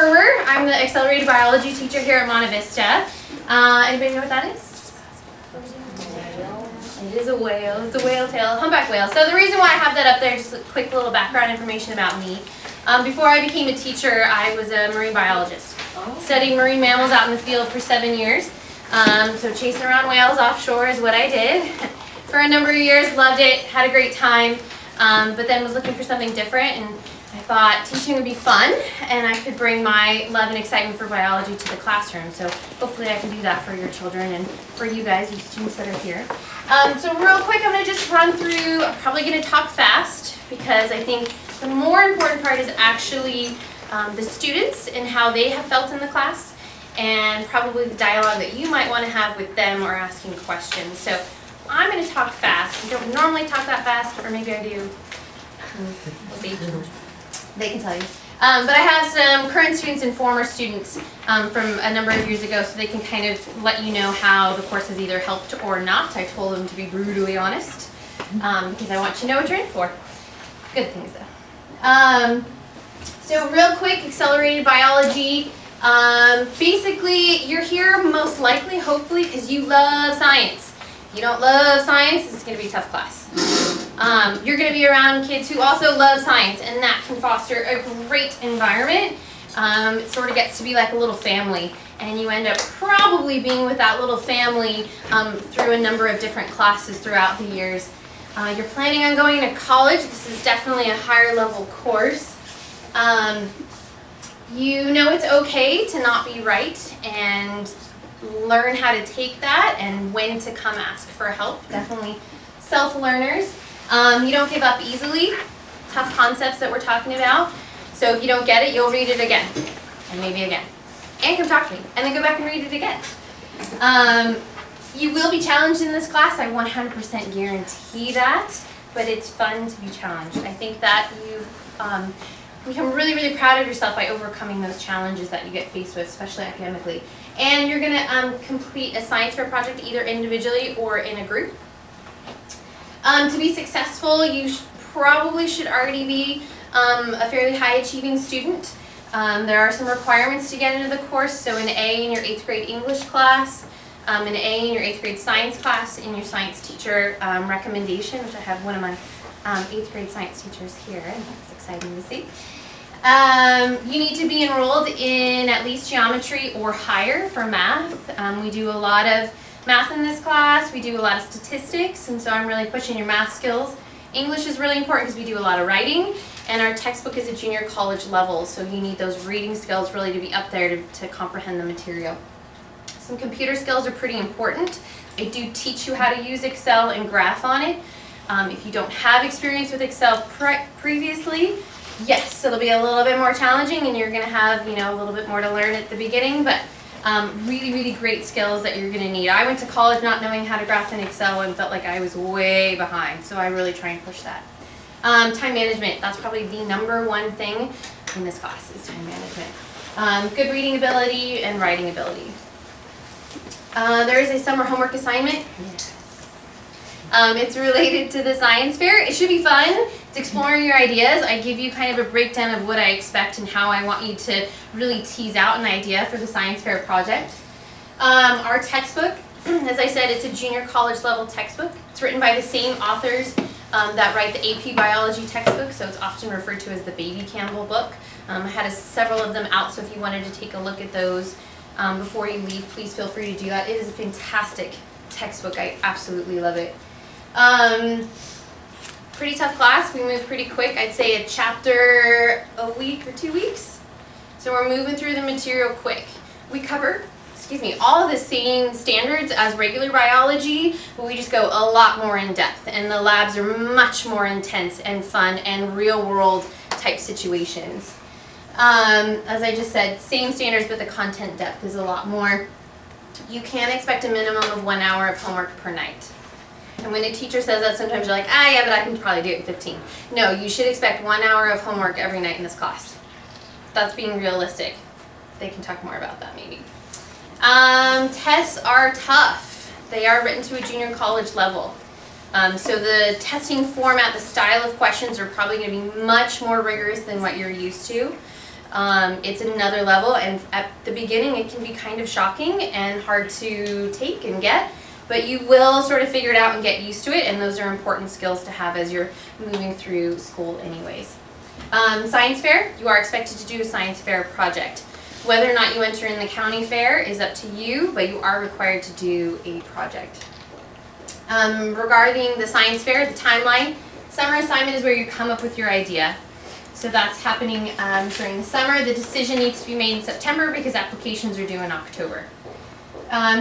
Ferber. I'm the accelerated biology teacher here at Monte Vista. Anybody know what that is? It is a whale. It's a whale tail, humpback whale. So the reason why I have that up there, just a quick little background information about me. Before I became a teacher, I was a marine biologist. Studied marine mammals out in the field for 7 years. So chasing around whales offshore is what I did for a number of years. Loved it, had a great time, but then was looking for something different, and I thought teaching would be fun and I could bring my love and excitement for biology to the classroom. So hopefully I can do that for your children and for you guys, you students that are here. So real quick, I'm going to just run through. I'm probably going to talk fast because I think the more important part is actually the students and how they have felt in the class, and probably the dialogue that you might want to have with them or asking questions. So I'm going to talk fast. I don't normally talk that fast, or maybe I do. We'll see. They can tell you. But I have some current students and former students from a number of years ago, so they can kind of let you know how the course has either helped or not. I told them to be brutally honest because I want you to know what you're in for. Good things though. So real quick, accelerated biology. Basically, you're here most likely, hopefully, because you love science. If you don't love science, this is going to be a tough class. You're going to be around kids who also love science, and that can foster a great environment. It sort of gets to be like a little family, and you end up probably being with that little family through a number of different classes throughout the years. You're planning on going to college. This is definitely a higher level course. You know it's okay to not be right, and learn how to take that and when to come ask for help. Definitely self-learners. You don't give up easily. Tough concepts that we're talking about. So if you don't get it, you'll read it again, and maybe again. And come talk to me, and then go back and read it again. You will be challenged in this class. I 100% guarantee that, but it's fun to be challenged. I think that you've become really, really proud of yourself by overcoming those challenges that you get faced with, especially academically. And you're going to complete a science fair project either individually or in a group. To be successful, you probably should already be a fairly high achieving student. There are some requirements to get into the course, so an A in your 8th grade English class, an A in your 8th grade science class, in your science teacher recommendation, which I have one of my 8th grade science teachers here, and that's exciting to see. You need to be enrolled in at least geometry or higher for math. We do a lot of math in this class. We do a lot of statistics, and so I'm really pushing your math skills. English is really important because we do a lot of writing, and our textbook is a junior college level, so you need those reading skills really to be up there to comprehend the material. Some computer skills are pretty important. I do teach you how to use Excel and graph on it. If you don't have experience with Excel previously, yes, it'll be a little bit more challenging, and you're going to have, you know, a little bit more to learn at the beginning, but really, really great skills that you're going to need. I went to college not knowing how to graph in Excel and felt like I was way behind, so I really try and push that. Time management, that's probably the #1 thing in this class is time management. Good reading ability and writing ability. There is a summer homework assignment. Yes. It's related to the science fair. It should be fun. It's exploring your ideas. I give you kind of a breakdown of what I expect and how I want you to really tease out an idea for the science fair project. Our textbook, as I said, it's a junior college level textbook. It's written by the same authors that write the AP biology textbook, so it's often referred to as the Baby Campbell book. I had several of them out, so if you wanted to take a look at those before you leave, please feel free to do that. It is a fantastic textbook. I absolutely love it. Pretty tough class. We move pretty quick. I'd say a chapter a week or 2 weeks. So we're moving through the material quick. We cover, all of the same standards as regular biology, but we just go a lot more in depth, and the labs are much more intense and fun and real world type situations. As I just said, same standards, but the content depth is a lot more. You can expect a minimum of 1 hour of homework per night. And when a teacher says that, sometimes you're like, yeah, but I can probably do it in 15. No, you should expect 1 hour of homework every night in this class. That's being realistic. They can talk more about that maybe. Tests are tough. They are written to a junior college level. So the testing format, the style of questions are probably going to be much more rigorous than what you're used to. It's another level, and at the beginning it can be kind of shocking and hard to take and get, but you will sort of figure it out and get used to it, and those are important skills to have as you're moving through school anyways. Science fair, you are expected to do a science fair project. Whether or not you enter in the county fair is up to you, but you are required to do a project. Regarding the science fair, the timeline, summer assignment is where you come up with your idea. So that's happening during the summer. The decision needs to be made in September because applications are due in October.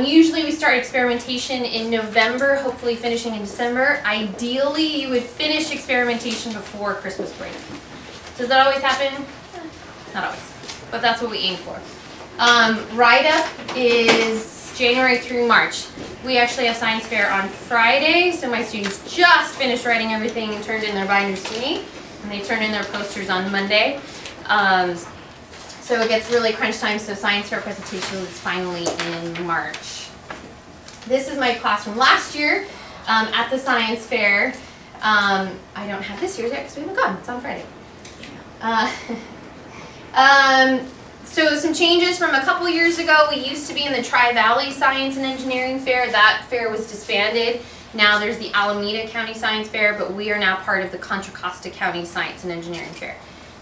Usually we start experimentation in November, hopefully finishing in December. Ideally, you would finish experimentation before Christmas break. Does that always happen? Not always, but that's what we aim for. Write-up is January through March. We actually have science fair on Friday, so my students just finished writing everything and turned in their binders to me, and they turn in their posters on Monday. So it gets really crunch time, so science fair presentation is finally in March. This is my class from last year at the science fair. I don't have this year's yet because we haven't gone. It's on Friday. So some changes from a couple years ago. We used to be in the Tri-Valley Science and Engineering Fair. That fair was disbanded. Now there's the Alameda County Science Fair, but we are now part of the Contra Costa County Science and Engineering Fair.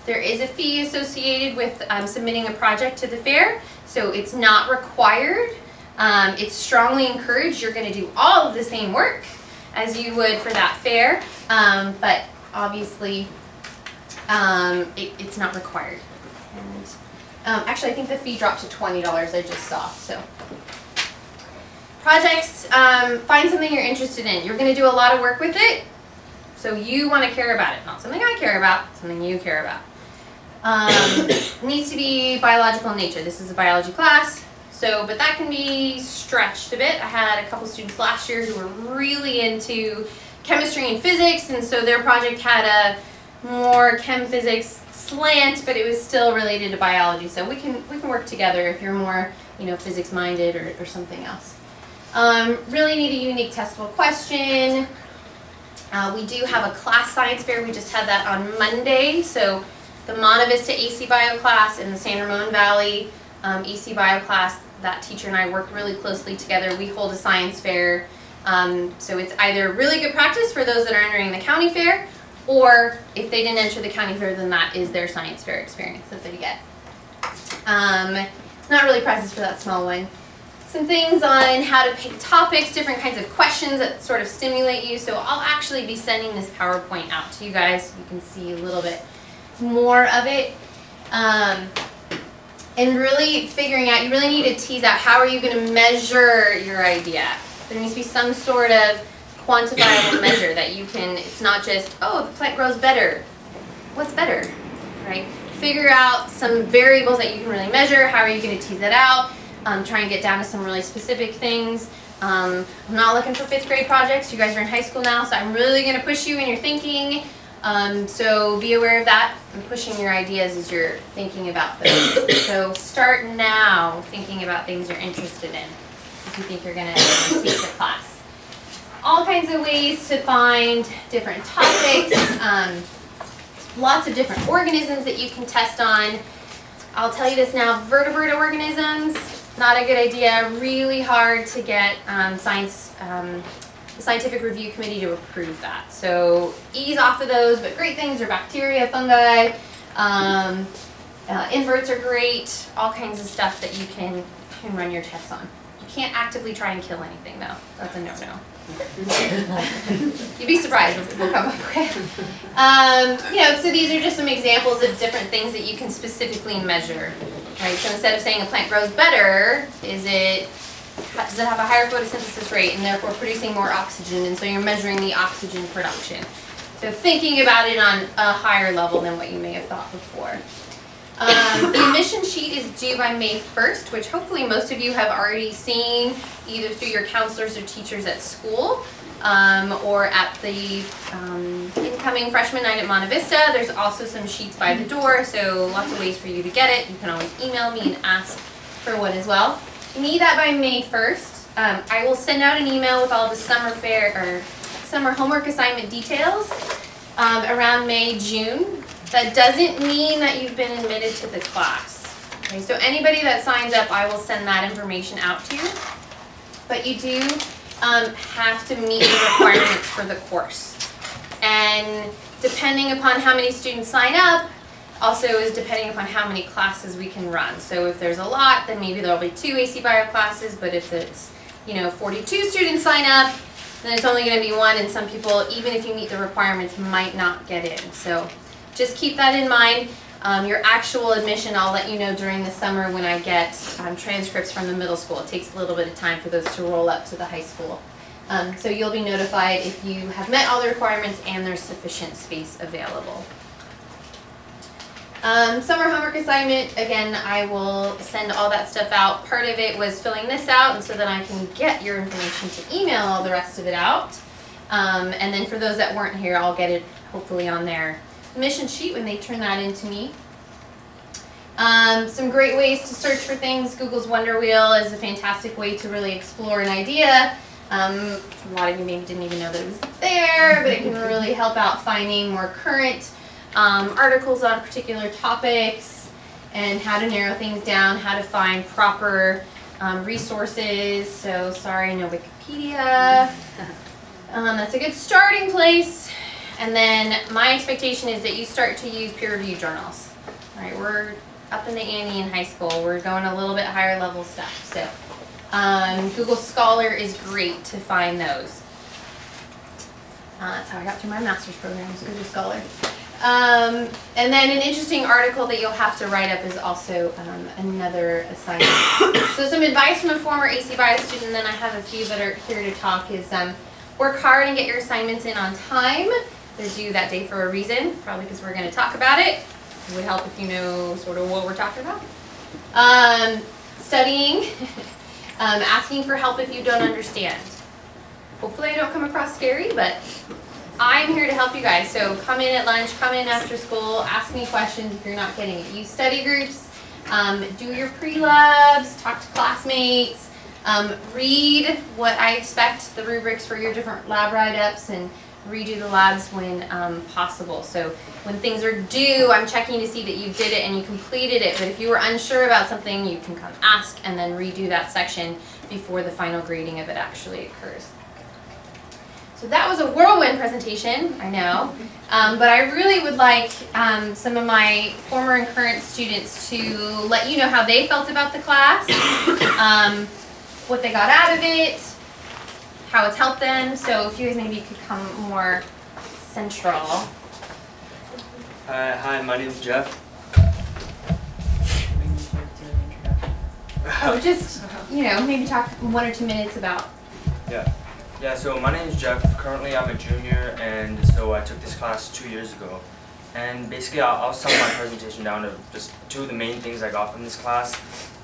There is a fee associated with submitting a project to the fair, so it's not required. It's strongly encouraged. You're going to do all of the same work as you would for that fair, but obviously it's not required. And actually, I think the fee dropped to $20, I just saw. So projects, find something you're interested in. You're going to do a lot of work with it, so you want to care about it. Not something I care about, something you care about. It needs to be biological in nature. This is a biology class, but that can be stretched a bit. I had a couple students last year who were really into chemistry and physics, and so their project had a more chem physics slant, but it was still related to biology. So we can work together if you're more, physics minded or something else. Really need a unique testable question. We do have a class science fair. We just had that on Monday. So the Monte Vista AC Bio class and the San Ramon Valley AC Bio class, that teacher and I work really closely together. We hold a science fair. So it's either really good practice for those that are entering the county fair, or if they didn't enter the county fair, then that is their science fair experience that they get. Not really prizes for that small one. Some things on how to pick topics, different kinds of questions that sort of stimulate you. So I'll actually be sending this PowerPoint out to you guys so you can see a little bit more of it. And really figuring out, you really need to tease out how are you going to measure your idea. There needs to be some sort of quantifiable measure that you can, it's not just, oh, the plant grows better. What's better, right? Figure out some variables that you can really measure. How are you going to tease that out? Try and get down to some really specific things. I'm not looking for 5th grade projects. You guys are in high school now, so I'm really going to push you in your thinking. So be aware of that and pushing your ideas as you're thinking about those. So start now thinking about things you're interested in if you think you're going to teach the class. All kinds of ways to find different topics, lots of different organisms that you can test on. I'll tell you this now, vertebrate organisms, not a good idea, really hard to get the scientific review committee to approve that. So ease off of those, but great things are bacteria, fungi, inverts are great, all kinds of stuff that you can run your tests on. You can't actively try and kill anything though, that's a no-no. You'd be surprised what we'll come up with. So these are just some examples of different things that you can specifically measure, right? So instead of saying a plant grows better, does it have a higher photosynthesis rate and therefore producing more oxygen, and so you're measuring the oxygen production. So thinking about it on a higher level than what you may have thought before. The admission sheet is due by May 1st, which hopefully most of you have already seen either through your counselors or teachers at school or at the incoming freshman night at Monte Vista. There's also some sheets by the door, so lots of ways for you to get it. You can always email me and ask for one as well. You need that by May 1st. I will send out an email with all the summer fair or summer homework assignment details around May, June. That doesn't mean that you've been admitted to the class. Okay, so anybody that signs up, I will send that information out to. But you do have to meet the requirements for the course. And depending upon how many students sign up, also is depending upon how many classes we can run. So if there's a lot, then maybe there'll be 2 AC Bio classes, but if it's, 42 students sign up, then it's only going to be 1, and some people, even if you meet the requirements, might not get in. So just keep that in mind. Your actual admission, I'll let you know during the summer when I get transcripts from the middle school. It takes a little bit of time for those to roll up to the high school. So you'll be notified if you have met all the requirements and there's sufficient space available. Summer homework assignment, again, I will send all that stuff out. Part of it was filling this out, and so then I can get your information to email all the rest of it out. And then for those that weren't here, I'll get it hopefully on their mission sheet when they turn that into me. Some great ways to search for things. Google's Wonder Wheel is a fantastic way to really explore an idea. A lot of you maybe didn't even know that it was there, but it can really help out finding more current articles on particular topics and how to narrow things down, how to find proper resources. So sorry, no Wikipedia. That's a good starting place. And then my expectation is that you start to use peer-reviewed journals. All right, we're up in the ante in high school. We're going a little bit higher level stuff. So Google Scholar is great to find those. That's how I got through my master's program, was Google Scholar. And then an interesting article that you'll have to write up is also another assignment. So some advice from a former AC Bio student, and then I have a few that are here to talk, is work hard and get your assignments in on time. They're due that day for a reason, probably because we're going to talk about it. It would help if you know sort of what we're talking about. Studying, asking for help if you don't understand. Hopefully I don't come across scary, but I'm here to help you guys. So come in at lunch, come in after school, ask me questions if you're not getting it. Use study groups, do your pre-labs, talk to classmates, read what I expect, the rubrics for your different lab write-ups, and redo the labs when possible. So when things are due, I'm checking to see that you did it and you completed it. But if you were unsure about something, you can come ask and then redo that section before the final grading of it actually occurs. So that was a whirlwind presentation, I know, but I really would like some of my former and current students to let you know how they felt about the class, what they got out of it, how it's helped them. So if you guys maybe could come more central. Hi, my name's Jeff. Oh, just, maybe talk 1 or 2 minutes about. Yeah, so my name is Jeff. Currently I'm a junior, and so I took this class 2 years ago. And basically I'll sum my presentation down to just 2 of the main things I got from this class.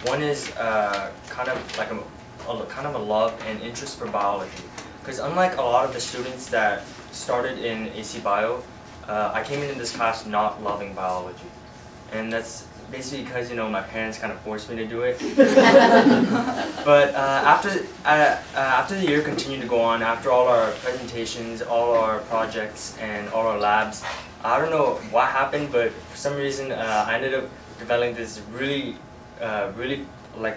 One is kind of like a love and interest for biology. Because unlike a lot of the students that started in AC Bio, I came into this class not loving biology. And that's basically because, my parents kind of forced me to do it. But after the year continued to go on, after all our presentations, all our projects, and all our labs, I don't know what happened, but for some reason I ended up developing this really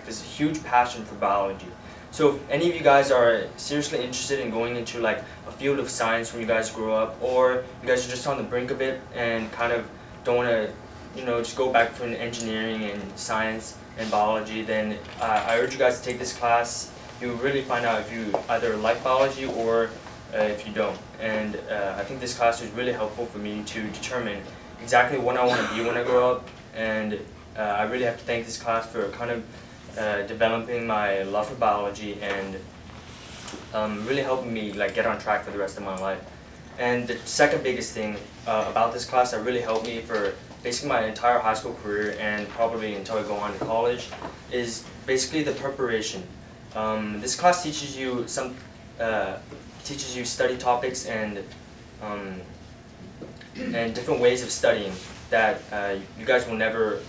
this huge passion for biology. So if any of you guys are seriously interested in going into like a field of science when you guys grow up, or you guys are just on the brink of it and kind of don't want to just go back to engineering and science and biology, then I urge you guys to take this class. You'll really find out if you either like biology or if you don't. And I think this class was really helpful for me to determine exactly what I want to be when I grow up. And I really have to thank this class for kind of developing my love for biology and really helping me get on track for the rest of my life. And the second biggest thing about this class that really helped me for basically my entire high school career and probably until I go on to college is basically the preparation. This class teaches you study topics and different ways of studying that you guys will never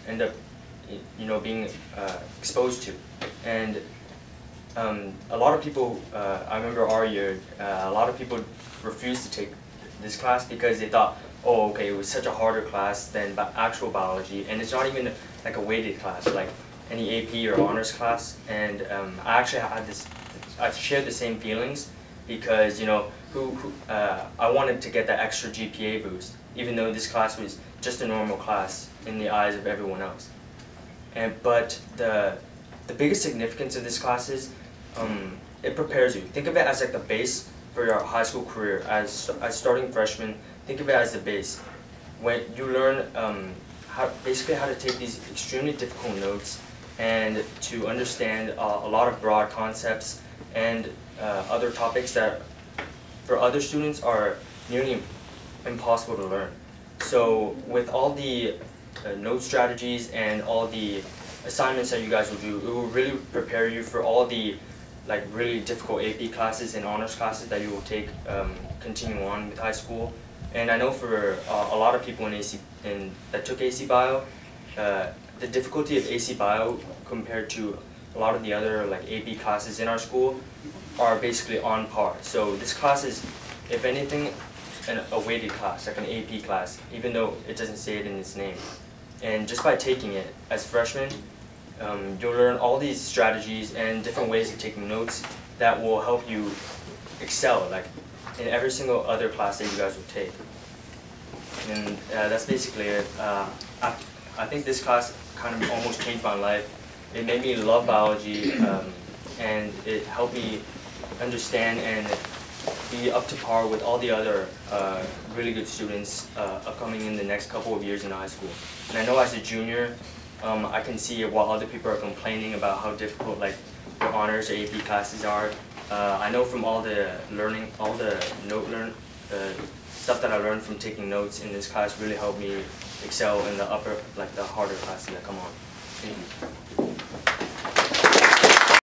end up being exposed to. And a lot of people, I remember our year, a lot of people refused to take this class because they thought, oh, okay, it was such a harder class than actual biology, and it's not even like a weighted class, like any AP or honors class. And I actually had I shared the same feelings because, you know, I wanted to get that extra GPA boost, even though this class was just a normal class in the eyes of everyone else. But the biggest significance of this class is it prepares you. Think of it as like the base for your high school career. As starting freshman, think of it as the base. When you learn basically how to take these extremely difficult notes and to understand a lot of broad concepts and other topics that for other students are nearly impossible to learn. So with all the note strategies and all the assignments that you guys will do, it will really prepare you for all the like really difficult AP classes and honors classes that you will take continuing on with high school. And I know for a lot of people that took AC Bio, the difficulty of AC Bio compared to a lot of the other like AP classes in our school are basically on par. So this class is, if anything, a weighted class, like an AP class, even though it doesn't say it in its name. And just by taking it as freshmen, you'll learn all these strategies and different ways of taking notes that will help you excel, like in every single other class that you guys will take. And that's basically it. I think this class kind of almost changed my life. It made me love biology, and it helped me understand and be up to par with all the other really good students upcoming in the next couple of years in high school. And I know as a junior, I can see while other people are complaining about how difficult like the honors or AP classes are. I know from all the stuff that I learned from taking notes in this class really helped me excel in the harder classes that come on. Thank you.